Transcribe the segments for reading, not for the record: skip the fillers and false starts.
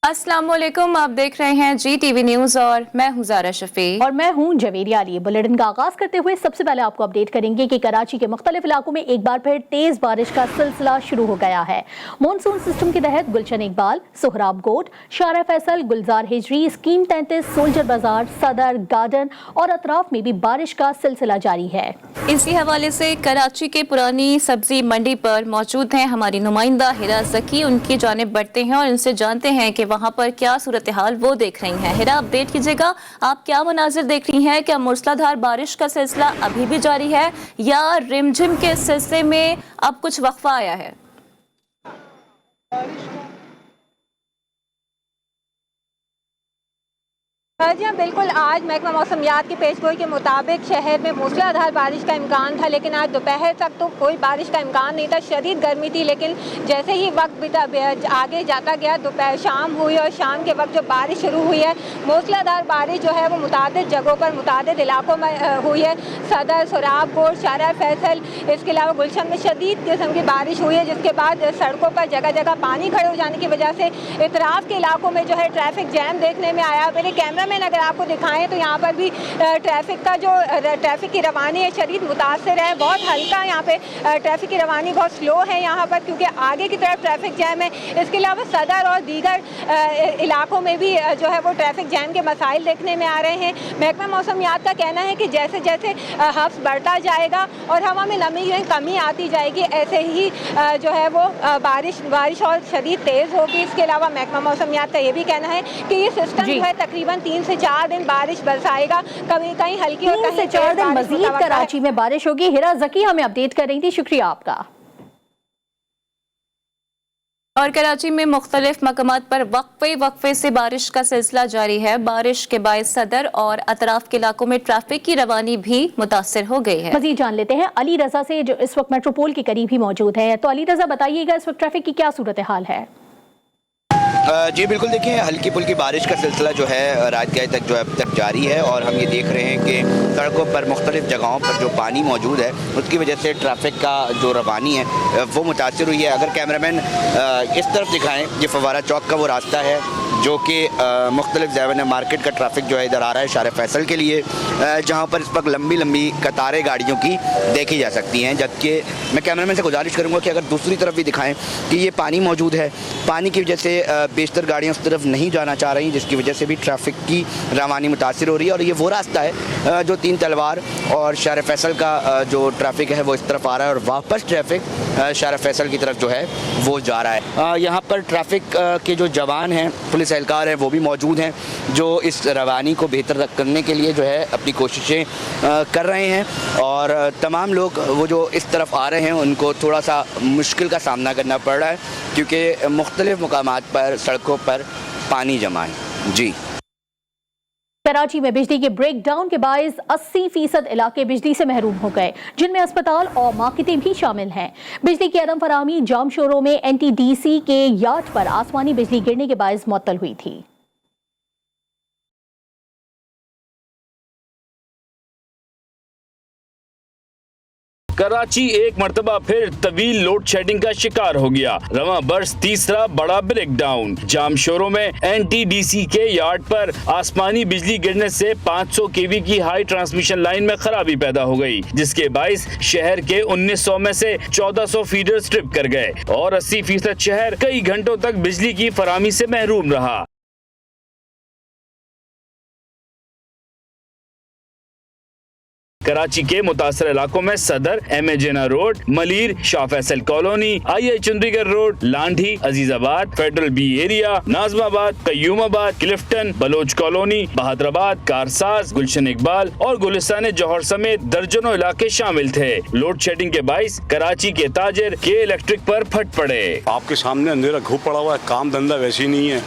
अस्सलाम वालेकुम, आप देख रहे हैं GTV न्यूज और मैं हूं ज़ारा शफी और मैं हूं जवेरिया अली। बुलेटिन का आगाज करते हुए सबसे पहले आपको अपडेट करेंगे कि कराची के मुख्तलिफ इलाकों में एक बार फिर तेज बारिश का सिलसिला शुरू हो गया है। मॉनसून सिस्टम के तहत गुलशन इकबाल, सोहराब गोट, शारा फैसल, गुलजार हिजरी, स्कीम 33, सोल्जर बाजार, सदर गार्डन और अतराफ में भी बारिश का सिलसिला जारी है। इसी हवाले से कराची के पुरानी सब्जी मंडी पर मौजूद हैं हमारी नुमाइंदा हिरा जकी। उनकी जानिब बढ़ते हैं और उनसे जानते हैं कि वहाँ पर क्या सूरत हाल वो देख रही हैं। हिरा, अपडेट कीजिएगा, आप क्या मनाजिर देख रही हैं? क्या मूसलाधार बारिश का सिलसिला अभी भी जारी है या रिमझिम के सिलसिले में अब कुछ वक्फा आया है? जी हाँ, बिल्कुल। आज महकमा मौसमियात की पेशगोई के मुताबिक शहर में मूसलाधार बारिश का इम्कान था, लेकिन आज दोपहर तक तो कोई बारिश का इम्कान नहीं था। शदीद गर्मी थी, लेकिन जैसे ही वक्त आगे जाता गया, दोपहर शाम हुई और शाम के वक्त जो बारिश शुरू हुई है, मूसलाधार बारिश जो है वो मुतादिद जगहों पर मुतादिद इलाकों में हुई है। सदर, सोहराब गोट, शारा फैसल, इसके अलावा गुलशन में शदीद किस्म की बारिश हुई है, जिसके बाद सड़कों पर जगह जगह पानी खड़े हो जाने की वजह से इतराफ़ के इलाकों में जो है ट्रैफिक जैम देखने में आया। मेरे कैमरा में अगर आपको दिखाएं तो यहाँ पर भी ट्रैफिक की रवानी है शदीद मुतासर है। बहुत हल्का यहाँ पे ट्रैफिक की रवानी बहुत स्लो है यहाँ पर, क्योंकि आगे की तरफ ट्रैफिक जैम है। इसके अलावा सदर और दीगर इलाकों में भी जो है वो ट्रैफिक जैम के मसाइल देखने में आ रहे हैं। महकमा मौसमियात का कहना है कि जैसे जैसे हफ्स बढ़ता जाएगा और हवा में नमी में कमी आती जाएगी, ऐसे ही जो है वो बारिश और शदीद तेज़ होगी। इसके अलावा महकमा मौसमियात का ये भी कहना है कि ये सिस्टम जो है तकरीबन 3 से 4 दिन बारिश बरसाएगा, कभी कहीं हल्की और कहीं 4 दिन मजीद कराची में बारिश होगी। हिरा जकी हमें अपडेट कर रही थी, शुक्रिया आपका। और कराची में मुख्तलिफ मकामात पर वक्फे से बारिश का सिलसिला जारी है। बारिश के बायस सदर और अतराफ के इलाकों में ट्रैफिक की रवानी भी मुतासर हो गई है। मजीद जान लेते हैं अली रजा से, जो इस वक्त मेट्रोपोल के करीब ही मौजूद है। तो अली रजा, बताइएगा इस वक्त ट्रैफिक की क्या सूरत हाल है? जी बिल्कुल, देखिए हल्की फुल्की बारिश का सिलसिला जो है रात गए तक जो है अब तक जारी है और हम ये देख रहे हैं कि सड़कों पर मुख्तलिफ जगहों पर जो पानी मौजूद है उसकी वजह से ट्रैफिक का जो रवानी है वो मुतासर हुई है। अगर कैमरामैन इस तरफ दिखाएं, ये फवारा चौक का वो रास्ता है जो कि मुख्तलिफ ज़ैवन मार्केट का ट्रैफिक जो है इधर आ रहा है शारा फैसल के लिए, जहाँ पर इस वक्त लंबी लंबी कतारें गाड़ियों की देखी जा सकती हैं। जबकि मैं कैमरामैन से गुजारिश करूँगा कि अगर दूसरी तरफ भी दिखाएं कि ये पानी मौजूद है, पानी की वजह से बेशतर गाड़ियाँ उस तरफ नहीं जाना चाह रही, जिसकी वजह से भी ट्रैफिक की रवानी मुतासर हो रही है। और ये वो रास्ता है जो 3 तलवार और शारा फैसल का जो ट्रैफिक है वो इस तरफ आ रहा है और वापस ट्रैफिक शारा फैसल की तरफ जो है वो जा रहा है। यहाँ पर ट्रैफिक के जो जवान हैं, पुलिस एहलकार हैं, वो भी मौजूद हैं जो इस रवानी को बेहतर करने के लिए जो है अपनी कोशिशें कर रहे हैं। और तमाम लोग वो जो इस तरफ आ रहे हैं उनको थोड़ा सा मुश्किल का सामना करना पड़ रहा है, क्योंकि मुख्तलिफ मुकामात पर सड़कों पर पानी जमा है। जी, कराची में बिजली के ब्रेकडाउन के बायस 80% इलाके बिजली से महरूम हो गए, जिनमें अस्पताल और मार्केटें भी शामिल हैं। बिजली की अदम फराहमी जाम शोरों में NTDC के यार्ड पर आसमानी बिजली गिरने के बायस मुअत्तल हुई थी। कराची एक मरतबा फिर तवील लोड शेडिंग का शिकार हो गया। रवां बरस तीसरा बड़ा ब्रेकडाउन। जाम शोरों में NTDC के यार्ड पर आसमानी बिजली गिरने से 500 kV की हाई ट्रांसमिशन लाइन में खराबी पैदा हो गई, जिसके बाइस शहर के 1900 में से 1400 फीडर स्ट्रिप कर गए और 80% शहर कई घंटों तक बिजली की फराहमी से महरूम रहा। कराची के मुतासर इलाकों में Saddar, MA Jinnah road, Malir, Shah Faisal colony, IA Chandigarh road, Landhi, Azizabad, federal B area, Nazimabad, Qayyumabad, Clifton, Baloch colony, Bahadurabad, Karsaz, Gulshan Iqbal और गुलिस्तान जौहर समेत दर्जनों इलाके शामिल थे। लोड शेडिंग के बाइस कराची के ताजिर के इलेक्ट्रिक पर फट पड़े। आपके सामने अंधेरा घूप पड़ा हुआ है, काम धंधा वैसे ही नहीं है।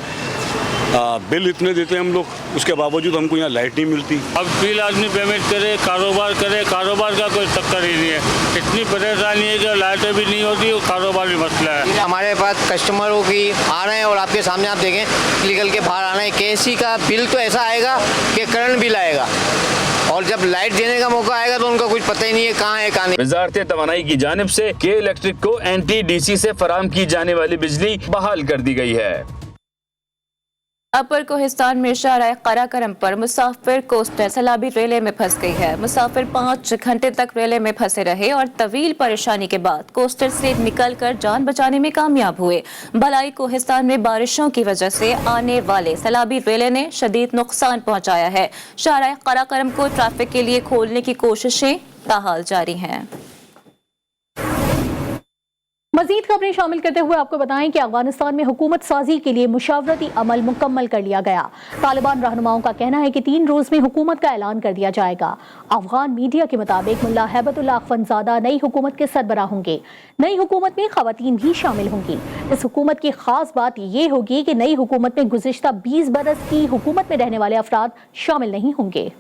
बिल इतने देते हैं हम लोग, उसके बावजूद हमको यहाँ लाइट नहीं मिलती। अब बिल आदमी पेमेंट करे, कारोबार का कोई चक्कर ही नहीं है। इतनी परेशानी है कि लाइटें भी नहीं होती और कारोबार भी मसला है। हमारे पास कस्टमरों की आ रहे हैं और आपके सामने आप देखें निकल के बाहर आ रहे हैं। KC का बिल तो ऐसा आएगा कि करंट बिल आएगा और जब लाइट देने का मौका आएगा तो उनका कुछ पता ही नहीं है कहाँ है कहाँ नहीं। वजारत तवानाई की जानिब से के इलेक्ट्रिक को NTDC से फराहम की जाने वाली बिजली बहाल कर दी गई है। अपर कोहिस्तान में शाराय कराकरम पर मुसाफिर कोस्टर सैलाबी रेले में फंस गई है। मुसाफिर 5 घंटे तक रेले में फंसे रहे और तवील परेशानी के बाद कोस्टर से निकलकर जान बचाने में कामयाब हुए। भलाई कोहिस्तान में बारिशों की वजह से आने वाले सैलाबी रेले ने शदीद नुकसान पहुंचाया है। शाराय कराकरम को ट्रैफिक के लिए खोलने की कोशिशें ताहाल जारी हैं। मजीद खबरें शामिल करते हुए आपको बताएं कि अफगानिस्तान में हुकूमत साजी के लिए मुशावरती अमल मुकम्मल कर लिया गया। तालिबान रहनुमाओं का कहना है कि 3 रोज में हुकूमत का ऐलान कर दिया जाएगा। अफगान मीडिया के मुताबिक मुल्ला हैबतुल्लाह अखवंजादा नई हुकूमत के सरबराह होंगे। नई हुकूमत में खवातीन भी शामिल होंगी। इस हुकूमत की खास बात यह होगी कि नई हुकूमत में गुज़िश्ता 20 बरस की हुकूमत में रहने वाले अफराद शामिल नहीं होंगे।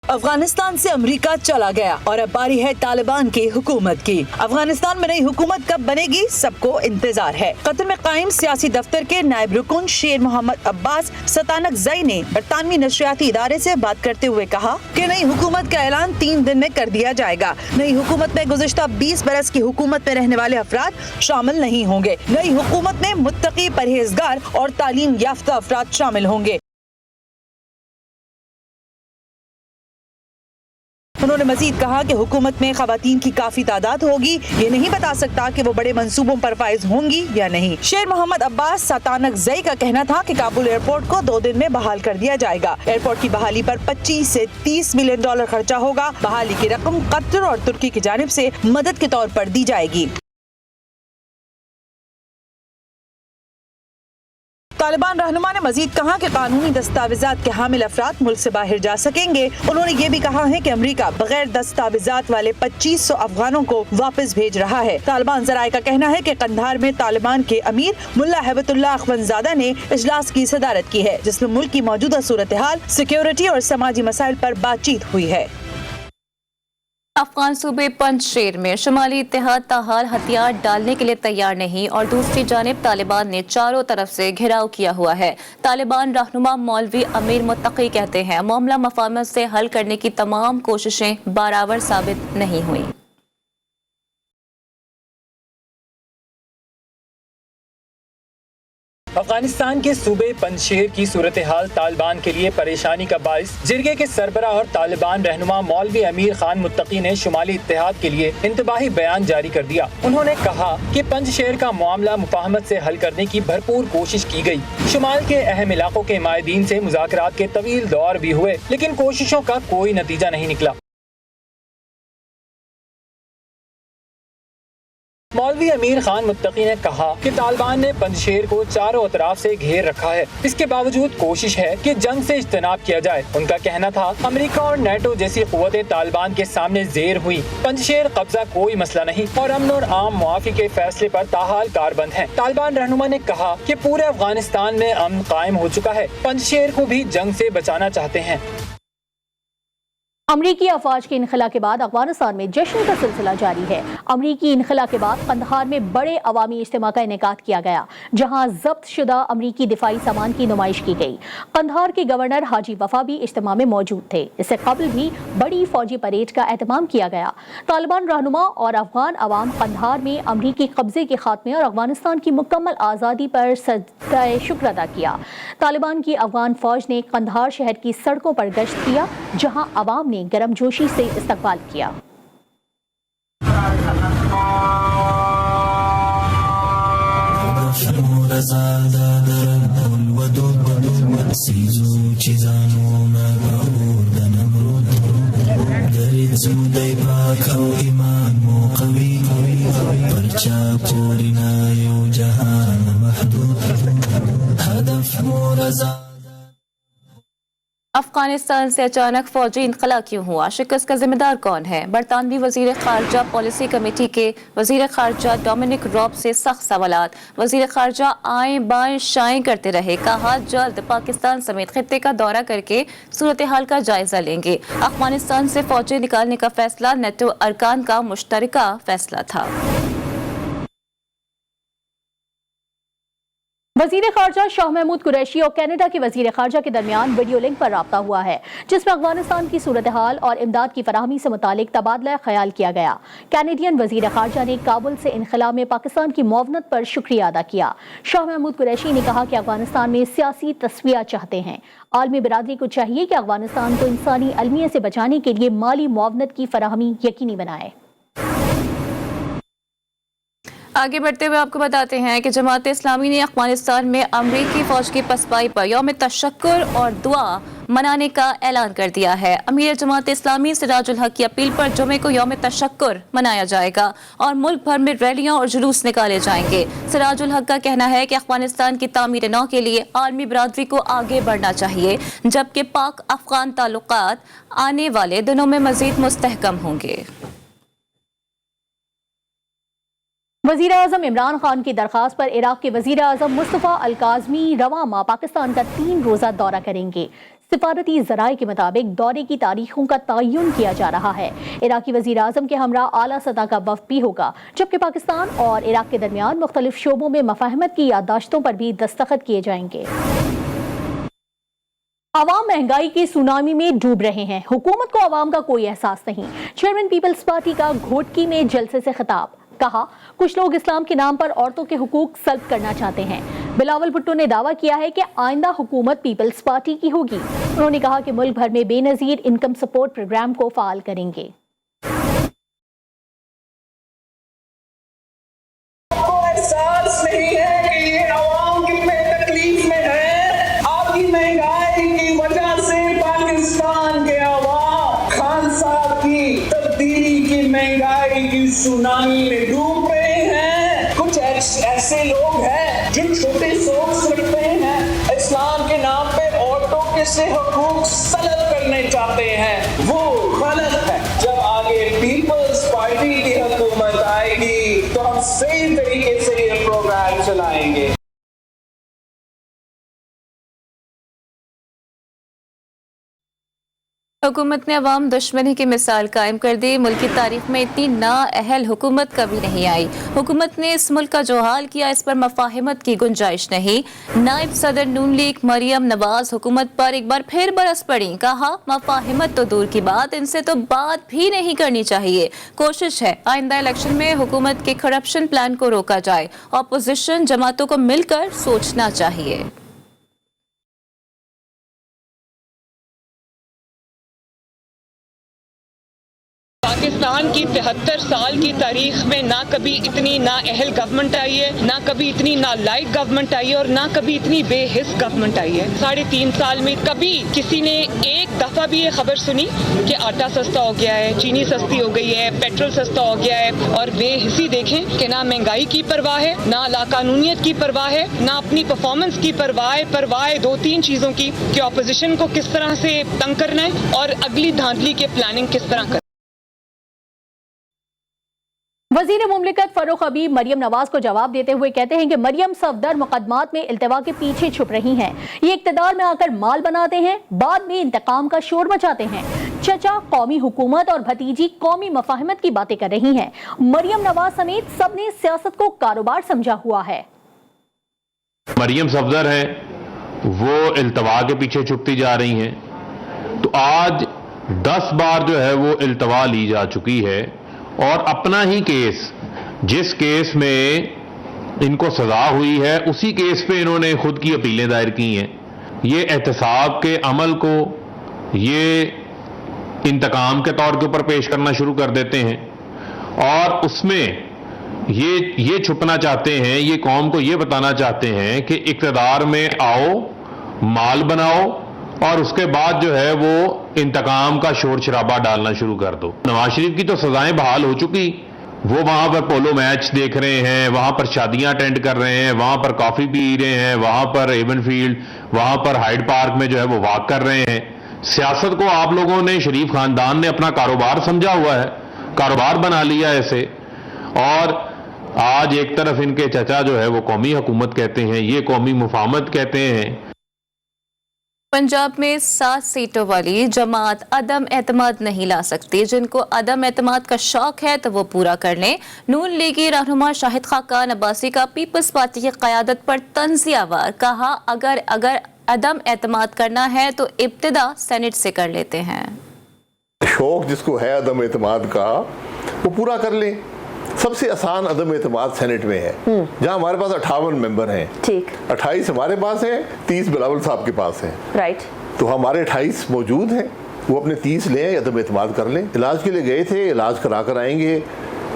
अफगानिस्तान से अमेरिका चला गया और अब बारी है तालिबान की हुकूमत की। अफगानिस्तान में नई हुकूमत कब बनेगी, सबको इंतजार है। कतर में कायम सियासी दफ्तर के नायब रुकन शेर मोहम्मद अब्बास सतानकज़ई ने बरतानवी नशरियाती इदारे से बात करते हुए कहा कि नई हुकूमत का ऐलान 3 दिन में कर दिया जाएगा। नई हुकूमत में गुज़िश्ता 20 बरस की हुकूमत में रहने वाले अफराद शामिल नहीं होंगे। नई हुकूमत में मुत्तकी, परहेजगार और तालीम याफ्ता अफराद शामिल होंगे। उन्होंने मजीद कहा कि हुकूमत में खवातीन की काफी तादाद होगी। ये नहीं बता सकता कि वो बड़े मंसूबों पर फाइज होंगी या नहीं। शेर मोहम्मद अब्बास सतानकज़ई का कहना था कि काबुल एयरपोर्ट को 2 दिन में बहाल कर दिया जाएगा। एयरपोर्ट की बहाली पर 25 से 30 मिलियन डॉलर खर्चा होगा। बहाली की रकम कतर और तुर्की की जानिब से मदद के तौर पर दी जाएगी। तालिबान रहनुमा ने मजीद कहा कि कानूनी दस्तावेजात के हामिल अफराद मुल्क से बाहर जा सकेंगे। उन्होंने ये भी कहा है कि अमेरिका बगैर दस्तावेजात वाले 2500 अफगानों को वापस भेज रहा है। तालिबान जराये का कहना है कि कंधार में तालिबान के अमीर मुल्ला हैबतुल्लाह अखवंजादा ने इजलास की सदारत की है, जिसमें मुल्क की मौजूदा सूरत हाल, सिक्योरिटी और समाजी मसाइल पर बातचीत हुई है। अफगान सूबे पंजशेर में शुमाली इत्तेहाद ताहाल हथियार डालने के लिए तैयार नहीं और दूसरी जानिब तालिबान ने चारों तरफ से घेराव किया हुआ है। तालिबान रहनुमा मौलवी अमीर मुत्तकी कहते हैं मामला मफाहमत से हल करने की तमाम कोशिशें बराबर साबित नहीं हुई। अफगानिस्तान के सूबे पंजशेर की सूरत हाल तालिबान के लिए परेशानी का बाइस जिरगे के सरबरा और तालिबान रहनुमा मौलवी अमीर खान मुत्तकी ने शुमाली इत्तेहाद के लिए इंतबाही बयान जारी कर दिया। उन्होंने कहा कि पंजशेर का मामला मुफाहमत से हल करने की भरपूर कोशिश की गई। शुमाल के अहम इलाकों के माहिदीन से मुज़ाकरात के तवील दौर भी हुए, लेकिन कोशिशों का कोई नतीजा नहीं निकला। मौलवी अमीर खान मुत्तकी ने कहा कि तालिबान ने पंजशेर को चारों अतराफ से घेर रखा है। इसके बावजूद कोशिश है कि जंग से इज्तनाब किया जाए। उनका कहना था अमेरिका और नेटो जैसी कुव्वतें तालिबान के सामने जेर हुई। पंजशेर कब्जा कोई मसला नहीं और अमन और आम मुआफी के फैसले पर ताहाल कारबंद है। तालिबान रहनुमा ने कहा कि पूरे अफगानिस्तान में अमन कायम हो चुका है। पंजशेर को भी जंग से बचाना चाहते हैं। अमरीकी अफवाज के इनखला के बाद अफगानिस्तान में जश्न का सिलसिला जारी है। अमरीकी इनखला के बाद कंधार में बड़े अवामी इज्तिमा का इनेकाद किया गया, जहां जब्त शुदा अमरीकी दिफाई सामान की नुमाइश की गई। कंधार के गवर्नर हाजी वफा भी इज्तिमा में मौजूद थे। इससे कबल भी बड़ी फौजी परेड का एहतमाम किया गया। तालिबान रहनुमा और अफगान अवाम कंधार में अमरीकी कब्जे के खात्मे और अफगानिस्तान की मुकम्मल आज़ादी पर सजदाए शुक्र अदा किया। तालिबान की अफगान फौज ने कंधार शहर की सड़कों पर गश्त किया, जहां अवाम ने गर्मजोशी से इस्तकबाल किया। अफगानिस्तान से अचानक फौजी इनखला क्यों हुआ? शिकस्त का जिम्मेदार कौन है? बरतानवी वजीर खारजा पॉलिसी कमेटी के वजीर खारजा डोमिनिक रॉब से सख्त सवालात। वजीर खारजा आए बाएं शाएं करते रहे, कहा जल्द पाकिस्तान समेत खित्ते का दौरा करके सूरत हाल का जायजा लेंगे। अफगानिस्तान से फौजी निकालने का फैसला नेटो अरकान का मुश्तरका फैसला था। वजीर खारजा शाह महमूद कुरैशी और कनाडा के वजीर खारजा के दरमियान वीडियो लिंक पर राब्ता हुआ है, जिसमें अफगानिस्तान की सूरत हाल और इमदाद की फराहमी से मुतालिक तबादला ख्याल किया गया। कैनेडियन वजीर खारजा ने काबुल से इनखला में पाकिस्तान की मुआवनत पर शुक्रिया अदा किया। शाह महमूद कुरैशी ने कहा कि अफगानिस्तान में सियासी तस्वीया चाहते हैं। आलमी बिरादरी को चाहिए कि अफगानिस्तान को इंसानी अलमियत से बचाने के लिए माली मुआवनत की फराहमी यकीनी बनाए। आगे बढ़ते हुए आपको बताते हैं कि जमात इस्लामी ने अफगानिस्तान में अमरीकी फौज की पसपाई पर यौम तशक्कुर और दुआ मनाने का ऐलान कर दिया है। अमीर जमात इस्लामी सिराजुल हक की अपील पर जुमे को यौम तशक्कुर मनाया जाएगा और मुल्क भर में रैलियां और जुलूस निकाले जाएंगे। सिराजुल हक का कहना है कि अफगानिस्तान की तामीर नौ के लिए आलमी बिरादरी को आगे बढ़ना चाहिए, जबकि पाक अफगान ताल्लुकात आने वाले दिनों में मजीद मुस्तहकम होंगे। वजीर आजम इमरान खान की दरख्वास्त पर इराक के वजीर आजम मुस्तफ़ा अल काज़मी रवां माह पाकिस्तान का 3 रोज़ा दौरा करेंगे। सिफारती ज़राए के मुताबिक दौरे की तारीखों का तयन किया जा रहा है। इराकी वजीर आजम के हमरा आला सतह का वफ़द भी होगा, जबकि पाकिस्तान और इराक के दरमियान मुख्तलिफ शोबों में मफाहमत की याददाश्तों पर भी दस्तखत किए जाएंगे। आवाम महंगाई की सुनामी में डूब रहे हैं, हुकूमत को आवाम का कोई एहसास नहीं। चेयरमैन पीपल्स पार्टी का घोटकी में जलसे से खिताब, कहा कुछ लोग इस्लाम के नाम पर औरतों के हुकूक सल्ब करना चाहते हैं। बिलावल भुट्टो ने दावा किया है कि आइंदा हुकूमत पीपल्स पार्टी की होगी। उन्होंने कहा कि मुल्क भर में बेनजीर इनकम सपोर्ट प्रोग्राम को फाल करेंगे। एहसास नहीं है कि ये अवाम कितने तकलीफ में है। आपकी महंगाई की वजह से पाकिस्तान के अवाम खान साहब की तब्दीली की महंगाई की सुनामी में डूब रहे हैं। कुछ ऐसे लोग हैं जो छोटे सोच रखते हैं, इस्लाम के नाम पे औरतों के से हुकूक सल्ब करने चाहते हैं, वो गलत है। जब आगे पीपल्स पार्टी की हुकूमत आएगी तो हम सही तरीके से ये प्रोग्राम चलाएंगे। हुकूमत ने अवाम दुश्मनी की मिसाल कायम कर दी। मुल्क की तारीख में इतनी नाअहल हुकूमत कभी नहीं आई। हुकूमत ने इस मुल्क का जो हाल किया, इस पर मफाहिमत की गुंजाइश नहीं। नायब सदर नून लीग मरियम नवाज हुकूमत पर एक बार फिर बरस पड़ी, कहा मफाहिमत तो दूर की बात, इनसे तो बात भी नहीं करनी चाहिए। कोशिश है आइंदा इलेक्शन में हुकूमत के करप्शन प्लान को रोका जाए। अपोजिशन जमातों को मिलकर सोचना चाहिए। पाकिस्तान की 73 साल की तारीख में ना कभी इतनी नाअहल गवर्नमेंट आई है, ना कभी इतनी नालायक गवर्नमेंट आई है और ना कभी इतनी बेहिस गवर्नमेंट आई है। 3.5 साल में कभी किसी ने एक दफा भी ये खबर सुनी कि आटा सस्ता हो गया है, चीनी सस्ती हो गई है, पेट्रोल सस्ता हो गया है। और बेहिसी देखें कि ना महंगाई की परवाह है, ना लाकानूनियत की परवाह है, ना अपनी परफॉर्मेंस की परवाह है 2-3 चीजों की कि ऑपोजिशन को किस तरह से तंग करना है और अगली धांधली के प्लानिंग किस तरह करना। वजीर मुमलिकत फरूख हबीब मरियम नवाज को जवाब देते हुए कहते हैं कि मरियम सफदर मुकदमात में इल्तिवा के पीछे छुप रही हैं। ये इक्तदार में आकर माल बनाते हैं, बाद में इंतकाम का शोर मचाते हैं। चचा कौमी हुकूमत और भतीजी कौमी मफाहिमत की बातें कर रही हैं। मरियम नवाज समेत सबने सियासत को कारोबार समझा हुआ है। मरियम सफदर है, वो इल्तिवा के पीछे छुपती जा रही हैं। तो आज 10 बार जो है वो इल्तिवा ली जा चुकी है और अपना ही केस, जिस केस में इनको सजा हुई है, उसी केस पे इन्होंने खुद की अपीलें दायर की हैं। ये एहतसाब के अमल को ये इंतकाम के तौर के ऊपर पेश करना शुरू कर देते हैं और उसमें ये छुपना चाहते हैं, ये कौम को ये बताना चाहते हैं कि इक़्तिदार में आओ, माल बनाओ और उसके बाद जो है वो इंतकाम का शोर शराबा डालना शुरू कर दो। नवाज शरीफ की तो सजाएं बहाल हो चुकी, वो वहां पर पोलो मैच देख रहे हैं, वहां पर शादियां अटेंड कर रहे हैं, वहां पर कॉफी पी रहे हैं, वहां पर एवन फील्ड, वहां पर हाइड पार्क में जो है वो वॉक कर रहे हैं। सियासत को आप लोगों ने, शरीफ खानदान ने अपना कारोबार समझा हुआ है, कारोबार बना लिया ऐसे। और आज एक तरफ इनके चचा जो है वो कौमी हुकूमत कहते हैं, ये कौमी मुफाहमत कहते हैं। पंजाब में 7 सीटों वाली जमात अदम एतमाद नहीं ला सकती। जिनको अदम एतमाद का शौक है तो वो पूरा कर लें। नून लीगी रहनुमा शाहिद खाकान अब्बासी का पीपल्स पार्टी की क़यादत पर तंज़ियावार कहा, अगर अदम एतमाद करना है तो इब्तिदा सेनेट से कर लेते हैं। शौक जिसको है अदम एतमाद का वो पूरा कर लें। सबसे आसान अदम एतमाद सेनेट में है, जहां हमारे पास 58 मेंबर हैं। ठीक, 28 हमारे पास हैं, 30 बिलावल साहब के पास हैं। राइट, तो हमारे 28 मौजूद हैं, वो अपने 30 लें, अदम एतमाद कर लें। इलाज के लिए गए थे, इलाज करा कर आएंगे।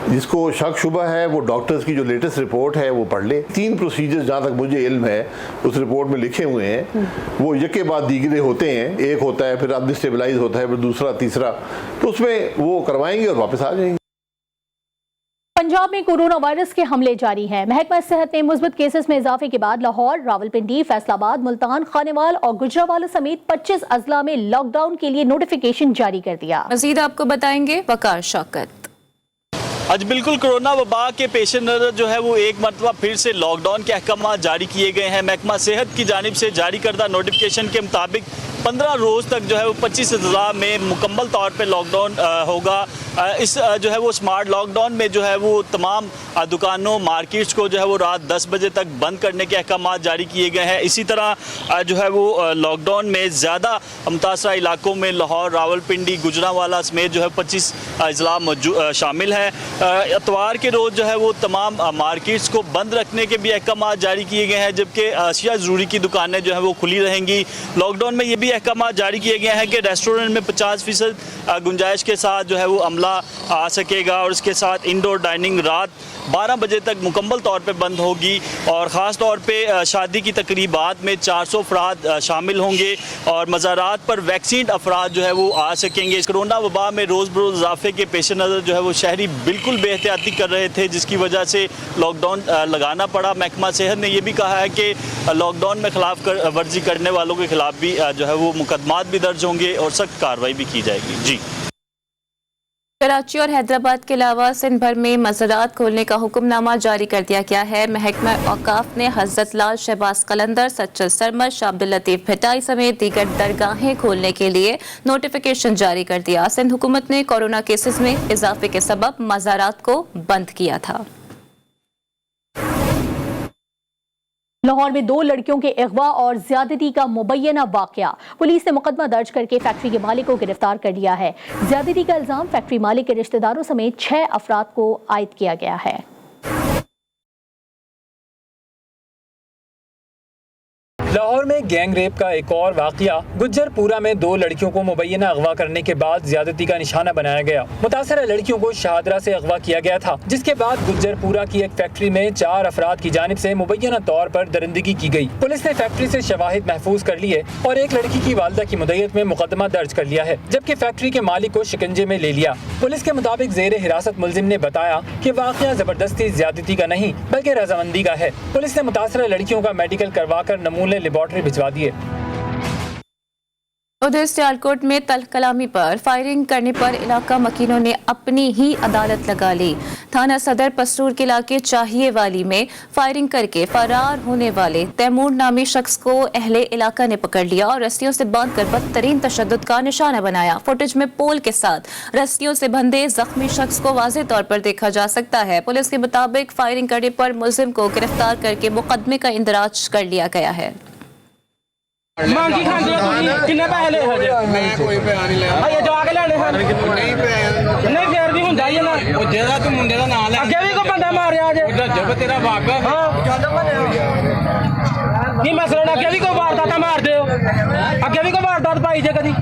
जिसको शक शुबा है वो डॉक्टर्स की जो लेटेस्ट रिपोर्ट है वो पढ़ ले। 3 प्रोसीजर जहाँ तक मुझे इल्म है उस रिपोर्ट में लिखे हुए हैं, वो यके बाद दीगरे होते हैं। एक होता है, फिर अब स्टेबलाइज होता है, फिर दूसरा, तीसरा, तो उसमें वो करवाएंगे और वापस आ जाएंगे। पंजाब में कोरोना वायरस के हमले जारी हैं। महकमा सेहत ने मुस्बत केसेस में इजाफे के बाद लाहौर, रावलपिंडी, फैसलाबाद, मुल्तान, खानेवाल और गुजरावाला समेत 25 अजला में लॉकडाउन के लिए नोटिफिकेशन जारी कर दिया। मजीद आपको बताएंगे वकार शौकत। आज बिल्कुल कोरोना वबा के पेश नज़र जो है वो एक मरतबा फिर से लॉकडाउन के अहकाम जारी किए गए हैं। महकमा सेहत की जानिब से जारी करदा नोटिफिकेशन के मुताबिक 15 रोज़ तक जो है वो 25 अजला में मुकम्मल तौर पे लॉकडाउन होगा। इस जो है वो स्मार्ट लॉकडाउन में जो है वो तमाम दुकानों, मार्केट्स को जो है वो रात 10 बजे तक बंद करने के अहकाम जारी किए गए हैं। इसी तरह जो है वो लॉकडाउन में ज़्यादा मुतासरा इलाकों में लाहौर, रावलपिंडी, गुजरावाला समेत जो है 25 अजला शामिल हैं। इतवार के रोज़ जो है वो तमाम मार्केट्स को बंद रखने के भी अहकाम जारी किए गए हैं, जबकि अशिया ज़रूरी की दुकानें जो है वो खुली रहेंगी। लॉकडाउन में ये भी अहकाम जारी किए गए हैं कि रेस्टोरेंट में 50% गुंजाइश के साथ जो है वो अमला आ सकेगा और इसके साथ इंडोर डाइनिंग रात 12 बजे तक मुकम्मल तौर पे बंद होगी और ख़ास तौर पे शादी की तकरीबात में 400 अफराद शामिल होंगे और मज़ारात पर वैक्सीन अफराद जो है वो आ सकेंगे। इस कोरोना वबा में रोज़ बरोज़ इजाफे के पेश नज़र जो है वो शहरी बिल्कुल बेहतियाती कर रहे थे, जिसकी वजह से लॉकडाउन लगाना पड़ा। महकमा सेहत ने यह भी कहा है कि लॉकडाउन में खिलाफ वर्जी करने वालों के खिलाफ भी जो है वो मुकदमात भी दर्ज होंगे और सख्त कार्रवाई भी की जाएगी। जी, कराची और हैदराबाद के अलावा सिंध भर में मज़ारात खोलने का हुक्मनामा जारी कर दिया गया है। महकमा औकाफ ने हज़रत लाल, शहबाज कलंदर, सच्चल सरमद, शाह अब्दुल लतीफ़ भटाई समेत दीगर दरगाहें खोलने के लिए नोटिफिकेशन जारी कर दिया। सिंध हुकूमत ने कोरोना केसेस में इजाफे के सबब मज़ारात को बंद किया था। लाहौर में 2 लड़कियों के अगवा और ज्यादती का मुबैना वाकया। पुलिस ने मुकदमा दर्ज करके फैक्ट्री के मालिक को गिरफ्तार कर लिया है। ज्यादती का इल्जाम फैक्ट्री मालिक के रिश्तेदारों समेत 6 अफराद को आयद किया गया है। लाहौर में गैंग रेप का एक और वाकया। गुज्जरपुरा में 2 लड़कियों को मुबैना अगवा करने के बाद ज्यादती का निशाना बनाया गया। मुतासरा लड़कियों को शाहदरा से अगवा किया गया था, जिसके बाद गुज्जरपुरा की एक फैक्ट्री में 4 अफराद की जानिब से मुबैना तौर पर दरिंदगी की गई। पुलिस ने फैक्ट्री से शवाहिद महफूज कर लिए और एक लड़की की वालदा की मुद्दत में मुकदमा दर्ज कर लिया है, जबकि फैक्ट्री के मालिक को शिकंजे में ले लिया। पुलिस के मुताबिक जेर हिरासत मुलजिम ने बताया कि वाकया जबरदस्ती ज्यादती का नहीं बल्कि रजामंदी का है। पुलिस ने मुतासरा लड़कियों का मेडिकल करवाकर नमूने लेबोरेटरी भिजवा दिए। उधर सियालकोट में तलकलामी पर फायरिंग करने पर इलाका मकीनों ने अपनी ही अदालत लगा ली। थाना सदर पस्तूर के इलाके चाहिए वाली में फायरिंग करके फरार होने वाले तैमूर नामी शख्स को अहले इलाका ने पकड़ लिया और रस्सियों से बांधकर बदतरीन तशद्दुद का निशाना बनाया। फुटेज में पोल के साथ रस्सियों से बंधे जख्मी शख्स को वाज़ेह तौर पर देखा जा सकता है। पुलिस के मुताबिक फायरिंग करने पर मुलजिम को गिरफ्तार करके मुकदमे का इंदराज कर लिया गया है। मांगी खांदे किन्ने पैसे ले हजे मैं कोई पैसा नहीं लिया आइए जो आके लेने हैं नहीं पैसा नहीं फिर भी ਹੁੰਦਾ ਹੀ ਨਾ ਉਹ ਜਿਹੜਾ ਤੂੰ ਮੁੰਡੇ ਦਾ ਨਾਮ ਲੈ ਅੱਗੇ ਵੀ ਕੋਈ ਬੰਦਾ ਮਾਰਿਆ ਅਜੇ ਉਹਦਾ ਜਬ ਤੇਰਾ ਵਾਕਫ ਹਾਂ ਕੀ ਮਸਲਾ ਅੱਗੇ ਵੀ ਕੋਈ ਵਾਰਦਾਤ ਮਾਰਦੇ ਹੋ ਅੱਗੇ ਵੀ ਕੋਈ ਵਾਰਦਾਤ ਪਾਈ ਜੇ ਕਦੀ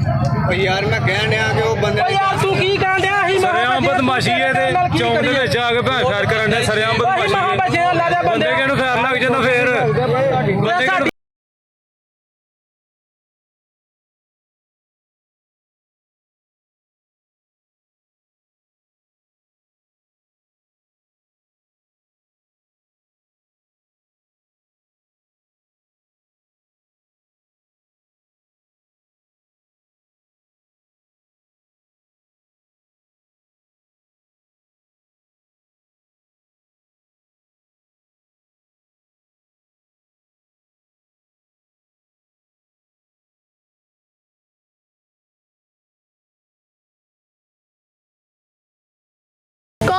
ਓ ਯਾਰ ਮੈਂ ਕਹਿਣ ਡਿਆ ਕਿ ਉਹ ਬੰਦੇ ਓ ਯਾਰ ਤੂੰ ਕੀ ਕਹਿਣ ਡਿਆ ਅਸੀਂ ਸਰਿਆਮ ਬਦਮਾਸ਼ੀ ਹੈ ਤੇ ਚੌਂਕ ਦੇ ਵਿੱਚ ਆ ਕੇ ਭੈਣ ਫੈਰ ਕਰਨ ਦੇ ਸਰਿਆਮ ਬਦਮਾਸ਼ੀ ਬੰਦੇ ਕਿਹਨੂੰ ਫੈਰ ਲੱਗ ਜਾਂਦਾ ਫੇਰ ਬੰਦੇ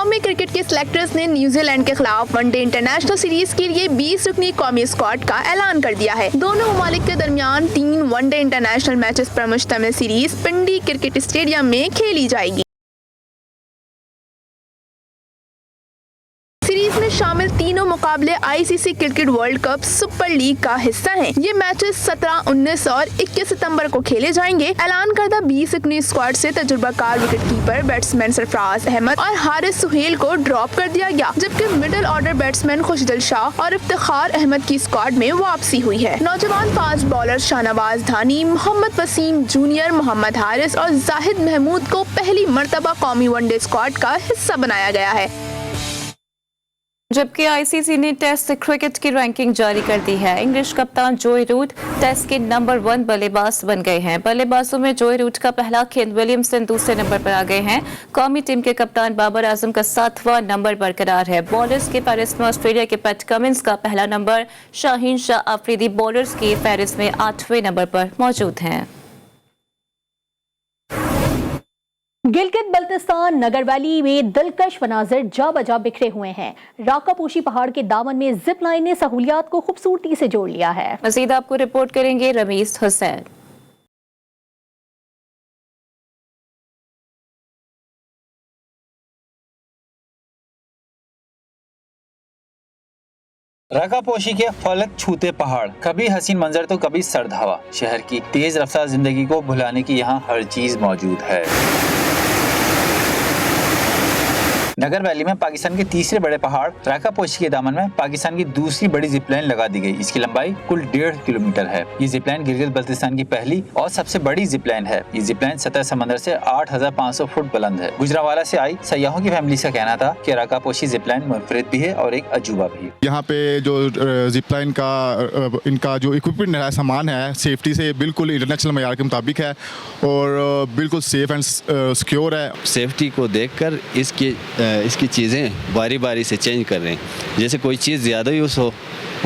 कौमी क्रिकेट के सिलेक्टर्स ने न्यूजीलैंड के खिलाफ वनडे इंटरनेशनल सीरीज के लिए 20 रुकनी कौमी स्क्वाड का ऐलान कर दिया है। दोनों ममालिक के दरमियान 3 वनडे इंटरनेशनल मैचेस पर मुश्तमिल सीरीज पिंडी क्रिकेट स्टेडियम में खेली जाएगी। सीरीज में शामिल तीनों मुकाबले ICC cricket world cup super league का हिस्सा हैं। ये मैचेस 17, 19 और 21 सितंबर को खेले जाएंगे। ऐलान करदा 20 रुकनी स्क्वाड से तजुर्बाकार विकेटकीपर बैट्समैन सरफराज अहमद और हारिस सुहेल को ड्रॉप कर दिया गया, जबकि मिडिल ऑर्डर बैट्समैन खुशदिल शाह और इफ्तिखार अहमद की स्क्वाड में वापसी हुई है। नौजवान फास्ट बॉलर शाहनवाज धानी, मोहम्मद वसीम जूनियर, मोहम्मद हारिस और जाहिद महमूद को पहली मर्तबा कौमी वनडे स्क्वाड का हिस्सा बनाया गया है। जबकि आईसीसी ने टेस्ट क्रिकेट की रैंकिंग जारी कर दी है। इंग्लिश कप्तान जोए रूट टेस्ट के नंबर 1 बल्लेबाज बन गए हैं। बल्लेबाजों में जोए रूट का पहला, केन विलियमसन दूसरे नंबर पर आ गए हैं। कौमी टीम के कप्तान बाबर आजम का 7वां नंबर बरकरार है। बॉलर्स के फहरिस्त में ऑस्ट्रेलिया के पैट कमिंस का पहला नंबर, शाहीन शाह आफरीदी बॉलर्स की फहरिस्त में 8वें नंबर पर मौजूद हैं। गिलगित बल्तिस्तान नगर वैली में दिलकश मनाजिर जा बजा बिखरे हुए हैं। राकापोशी पहाड़ के दामन में जिप लाइन ने सहूलियात को खूबसूरती से जोड़ लिया है। मजीद आपको रिपोर्ट करेंगे रमीज हुसैन। राकापोशी के फलक छूते पहाड़, कभी हसीन मंजर तो कभी सर्द हवा। शहर की तेज रफ्तार जिंदगी को भुलाने की यहाँ हर चीज मौजूद है। नगर वैली में पाकिस्तान के तीसरे बड़े पहाड़ राकापोशी के दामन में पाकिस्तान की दूसरी बड़ी जिपलाइन लगा दी गई। इसकी लंबाई कुल 1.5 किलोमीटर है। ये जिपलाइन गिलगित बल्तिस्तान की पहली और सबसे बड़ी जिपलाइन है। ये जिपलाइन सतह समंदर से 8,500 फुट बुलंद है। गुजरांवाला से आई सयाहों की फैमिली का कहना था कि राकापोशी जिपलाइन मुनफरिद भी है और एक अजूबा भी। यहाँ पे जो जिपलाइन का इनका जो इक्विपमेंट है, सामान है, सेफ्टी से बिल्कुल इंटरनेशनल मयार के मुताबिक है और बिल्कुल सेफ एंड सिक्योर है। सेफ्टी को देखकर इसकी चीज़ें बारी बारी से चेंज कर रहे हैं। जैसे कोई चीज़ ज़्यादा यूज़ हो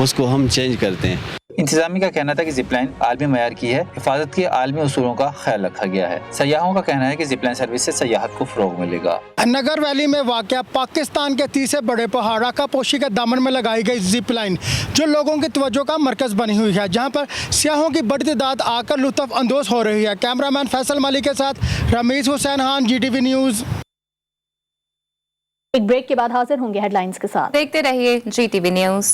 उसको हम चेंज करते हैं। इंतजामी का कहना था कि जिपलाइन आलमी मयार की है, हिफाजत के आलमी उसूलों का ख्याल रखा गया है। सयाहों का कहना है कि जिपलाइन सर्विस से सयाहत को फ़रोग मिलेगा। नगर वैली में वाक़या पाकिस्तान के तीसरे बड़े पहाड़ राकापोशी के दामन में लगाई गई जिपलाइन जो लोगों की तवज्जो का मरकज़ बनी हुई है, जहाँ पर सियाहों की बड़ी तादाद आकर लुत्फ़ अंदोज़ हो रही है। कैमरामैन फैसल मलिक के साथ रमीज़ हुसैन खान, GTV न्यूज़। एक ब्रेक के बाद हाजिर होंगे हेडलाइंस के साथ। देखते रहिए GTV न्यूज़।